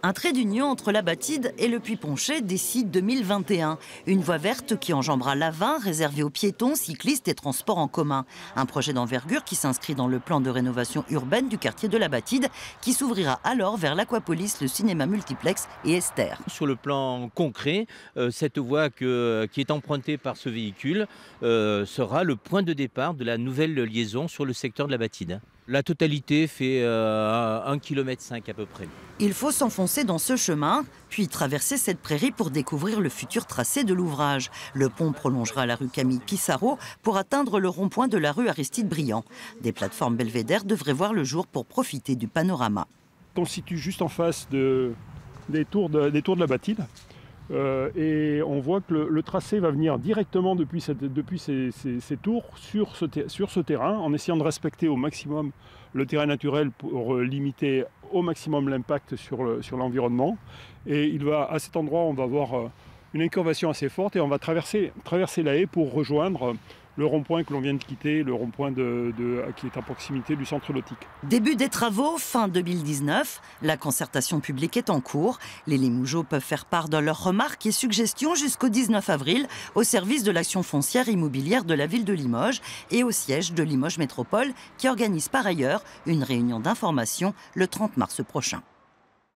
Un trait d'union entre la Batide et le Puy-Poncher d'ici 2021. Une voie verte qui enjambera l'Avin, réservée aux piétons, cyclistes et transports en commun. Un projet d'envergure qui s'inscrit dans le plan de rénovation urbaine du quartier de la Batide, qui s'ouvrira alors vers l'Aquapolis, le cinéma multiplex et Esther. Sur le plan concret, cette voie qui est empruntée par ce véhicule sera le point de départ de la nouvelle liaison sur le secteur de la Batide. La totalité fait 1,5 km à peu près. Il faut s'enfoncer dans ce chemin, puis traverser cette prairie pour découvrir le futur tracé de l'ouvrage. Le pont prolongera la rue Camille Pissarro pour atteindre le rond-point de la rue Aristide Briand. Des plateformes belvédères devraient voir le jour pour profiter du panorama. On se situe juste en face des tours de la Batide. Et on voit que le tracé va venir directement depuis ces tours sur ce terrain, en essayant de respecter au maximum le terrain naturel pour limiter au maximum l'impact sur l'environnement. Et à cet endroit, on va avoir une incurvation assez forte et on va traverser la haie pour rejoindre le rond-point que l'on vient de quitter, le rond-point qui est à proximité du centre nautique. Début des travaux, fin 2019. La concertation publique est en cours. Les Limougeaux peuvent faire part de leurs remarques et suggestions jusqu'au 19 avril au service de l'action foncière immobilière de la ville de Limoges et au siège de Limoges Métropole qui organise par ailleurs une réunion d'information le 30 mars prochain.